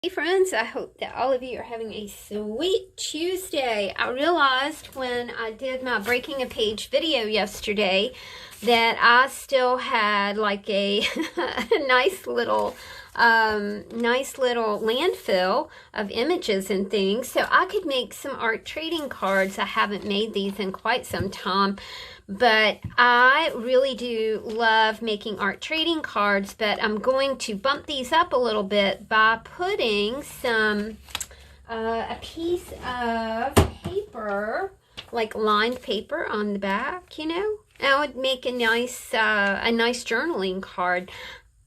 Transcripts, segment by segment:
Hey friends, I hope that all of you are having a sweet Tuesday. I realized when I did my breaking a page video yesterday that I still had like a nice little landfill of images and things, so I could make some art trading cards. I haven't made these in quite some time, but I really do love making art trading cards. But I'm going to bump these up a little bit by putting some a piece of paper, like lined paper, on the back. That would make a nice journaling card.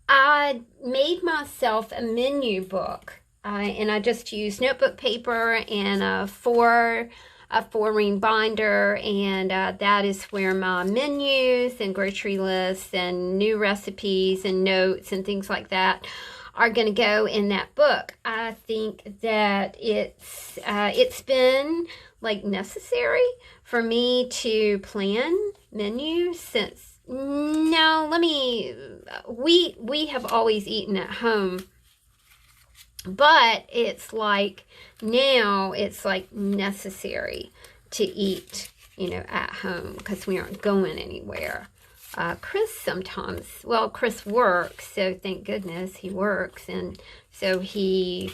I made myself a menu book, and I just used notebook paper and a four-ring binder, and that is where my menus and grocery lists and new recipes and notes and things like that are going to go in that book. I think that it's been like necessary for me to plan menus since. No, we have always eaten at home, but it's like now it's like necessary to eat, at home because we aren't going anywhere. Chris sometimes, Chris works, so thank goodness he works, and so he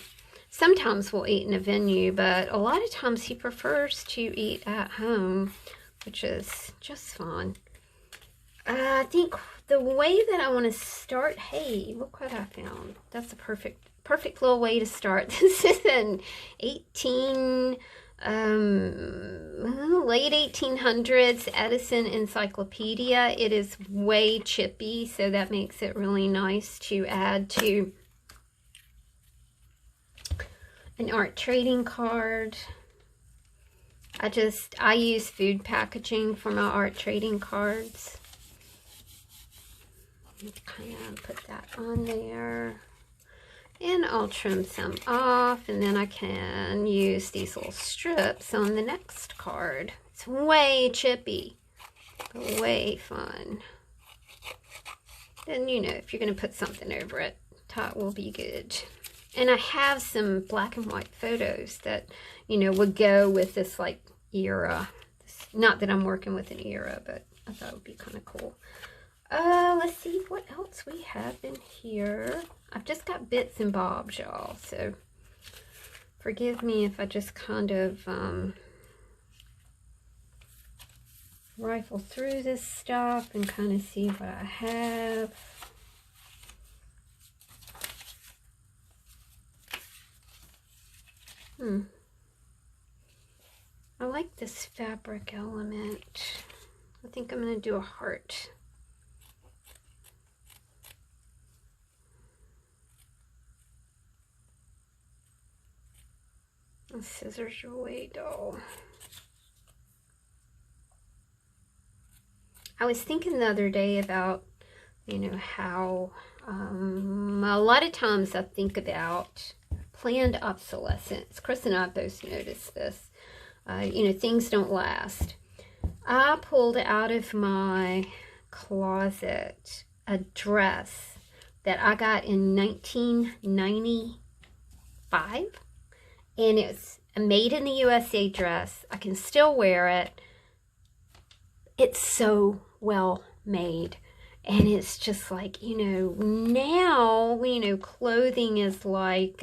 sometimes will eat in a venue, but a lot of times he prefers to eat at home, which is just fun. I think the way that I want to start, hey, look what I found. That's a perfect little way to start. This is an late 1800s Edison encyclopedia. It is way chippy, so that makes it really nice to add to an art trading card. I use food packaging for my art trading cards. Kind of put that on there, and I'll trim some off, and then I can use these little strips on the next card. It's way chippy, but way fun. Then, if you're going to put something over it, that will be good. And I have some black and white photos that, would go with this, like, era. Not that I'm working with an era, but I thought it would be kind of cool. Let's see what else we have in here. I've just got bits and bobs, y'all, so forgive me if I just kind of rifle through this stuff and kind of see what I have. I like this fabric element. I think I'm going to do a heart. The scissors are way dull. I was thinking the other day about, how a lot of times I think about planned obsolescence. Chris and I both noticed this. Things don't last. I pulled out of my closet a dress that I got in 1995. And it's a made in the USA dress. I can still wear it. It's so well made. And it's just like, now, clothing is like,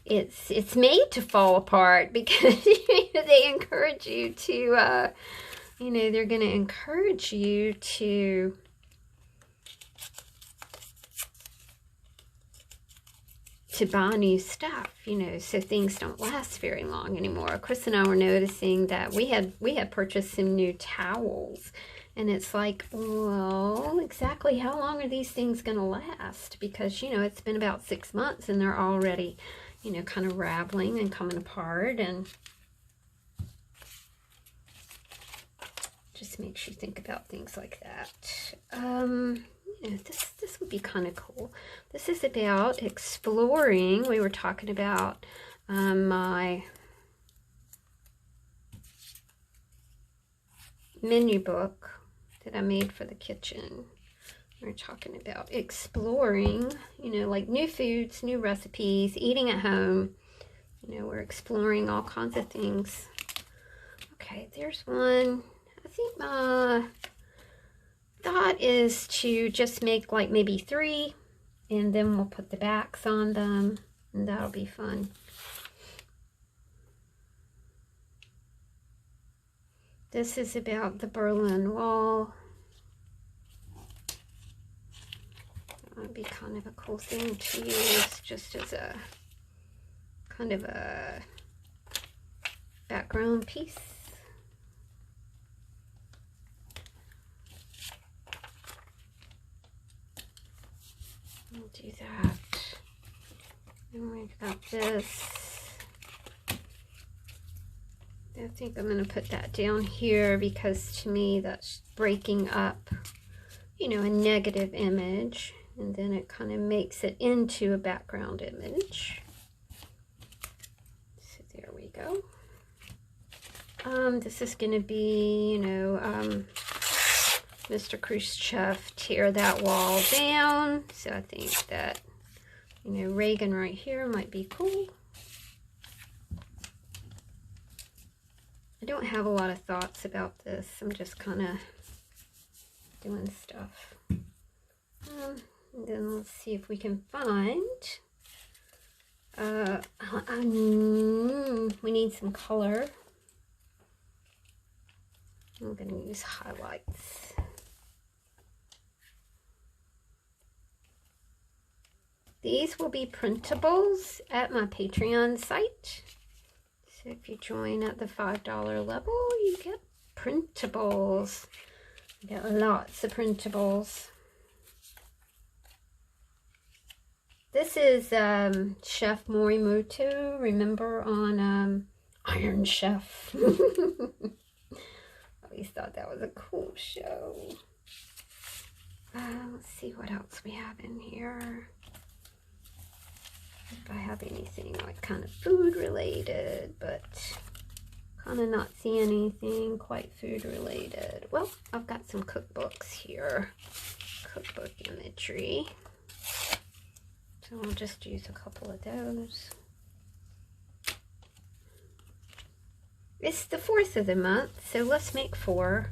it's made to fall apart because they encourage you to, they're going to encourage you to buy new stuff, so things don't last very long anymore. Chris and I were noticing that we had purchased some new towels, and it's like, well, exactly how long are these things going to last? Because, it's been about 6 months and they're already, kind of raveling and coming apart, and just makes you think about things like that. This would be kind of cool. This is about exploring. We were talking about my menu book that I made for the kitchen. We're talking about exploring, you know, like new foods, new recipes, eating at home. You know, we're exploring all kinds of things. Okay, there's one. I think my thought is to just make like maybe 3, and then we'll put the backs on them, and that'll be fun. This is about the Berlin Wall. That would be kind of a cool thing to use just as a kind of a background piece. We'll do that. And we've got this. I think I'm going to put that down here because to me that's breaking up, you know, a negative image, and then it kind of makes it into a background image. So there we go. This is going to be, you know, Mr. Khrushchev tear that wall down. So I think that, you know, Reagan right here might be cool. I don't have a lot of thoughts about this. I'm just kind of doing stuff. And then let's see if we can find, we need some color. I'm going to use highlights. These will be printables at my Patreon site. So if you join at the $5 level, you get printables. You get lots of printables. This is Chef Morimoto, remember on Iron Chef. I always thought that was a cool show. Let's see what else we have in here. If I have anything like kind of food related, but kind of not see anything quite food related. Well, I've got some cookbooks here, cookbook imagery. So I'll just use a couple of those. It's the 4th of the month, so let's make 4.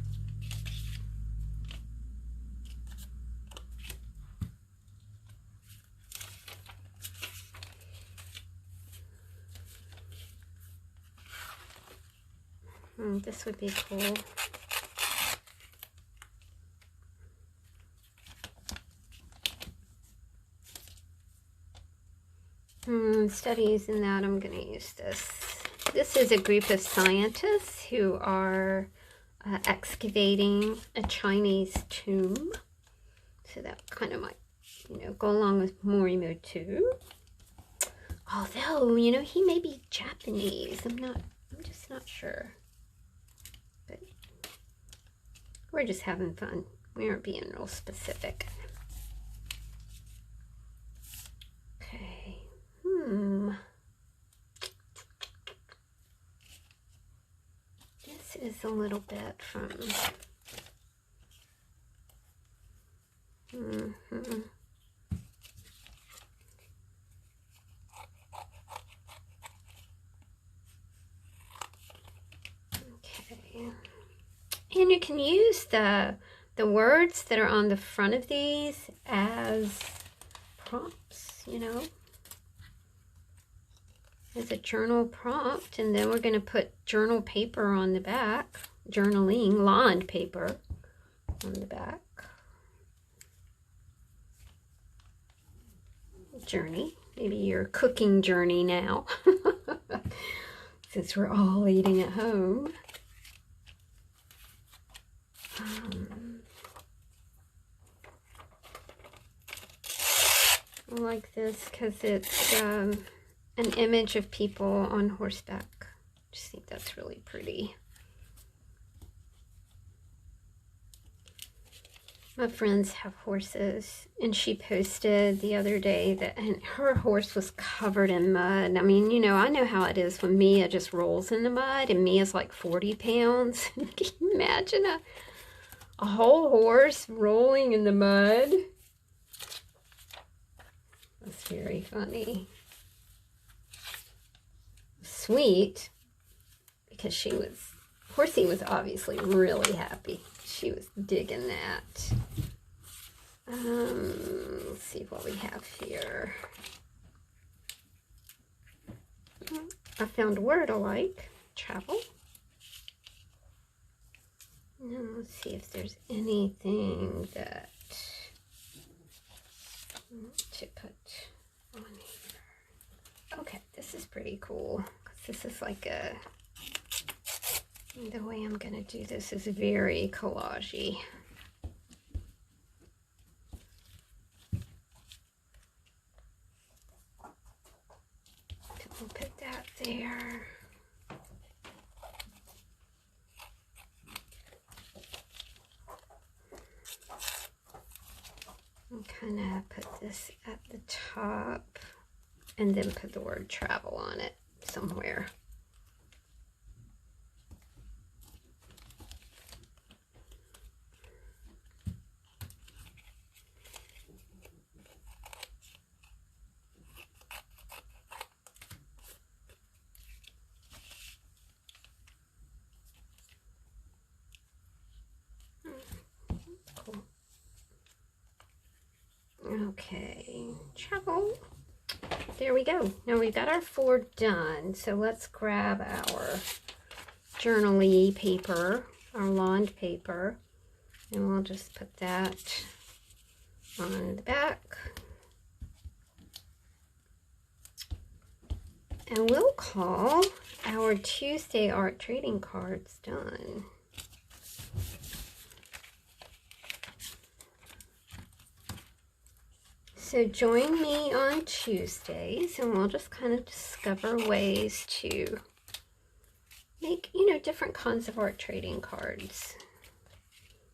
This would be cool. Instead of using that, I'm going to use this. This is a group of scientists who are excavating a Chinese tomb. So that kind of might, you know, go along with Morimoto. Although, you know, he may be Japanese. I'm just not sure. But we're just having fun. We aren't being real specific. Okay. This is a little bit from... And you can use the words that are on the front of these as prompts, you know, as a journal prompt. And then we're going to put journal paper on the back, journaling, lined paper on the back. Journey, maybe your cooking journey now, since we're all eating at home. I like this because it's an image of people on horseback. I just think that's really pretty. My friends have horses, and she posted the other day that her horse was covered in mud. I mean, you know, I know how it is when Mia just rolls in the mud, and Mia's like 40 pounds. Can you imagine a a whole horse rolling in the mud. That's very funny. Sweet, because Horsey was obviously really happy. She was digging that. Let's see what we have here. I found a word I like. Travel. Now let's see if there's anything that to put on here. Okay, this is pretty cool. This is like the way I'm gonna do this is very collage-y. We'll put that there. And kind of put this at the top and then put the word travel on it somewhere. Okay, travel. There we go. Now we've got our 4 done. So let's grab our journal-y paper, our lined paper, and we'll just put that on the back. And we'll call our Tuesday art trading cards done. So join me on Tuesdays and we'll just kind of discover ways to make, different kinds of art trading cards.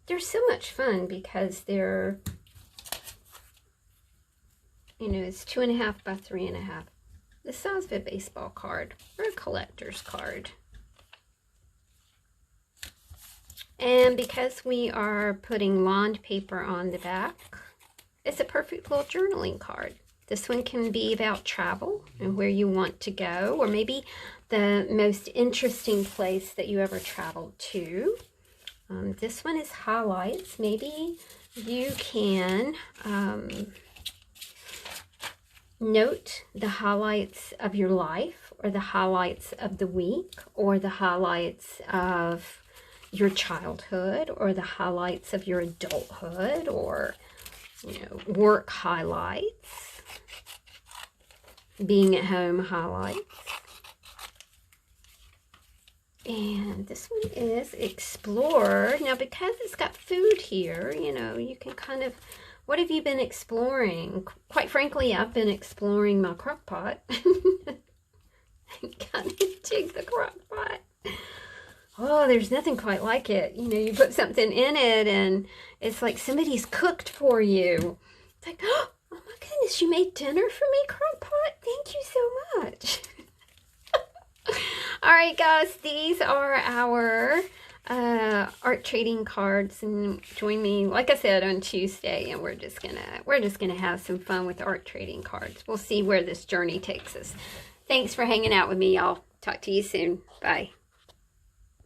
They're so much fun because they're, it's 2.5 by 3.5. The size of a baseball card or a collector's card. And because we are putting lined paper on the back, it's a perfect little journaling card. This one can be about travel and where you want to go, or maybe the most interesting place that you ever traveled to. This one is highlights. Maybe you can note the highlights of your life, or the highlights of the week, or the highlights of your childhood, or the highlights of your adulthood, or work highlights, being at home highlights. And this one is explore. Now, because it's got food here, you can kind of, what have you been exploring? Quite frankly, I've been exploring my crock pot. Kind of dig the crock pot. Oh, there's nothing quite like it. You put something in it and it's like somebody's cooked for you. It's like, oh my goodness, you made dinner for me, crock pot? Thank you so much. All right, guys, these are our art trading cards, and join me, like I said, on Tuesday, and we're just gonna have some fun with art trading cards. We'll see where this journey takes us. Thanks for hanging out with me, y'all. Talk to you soon. Bye.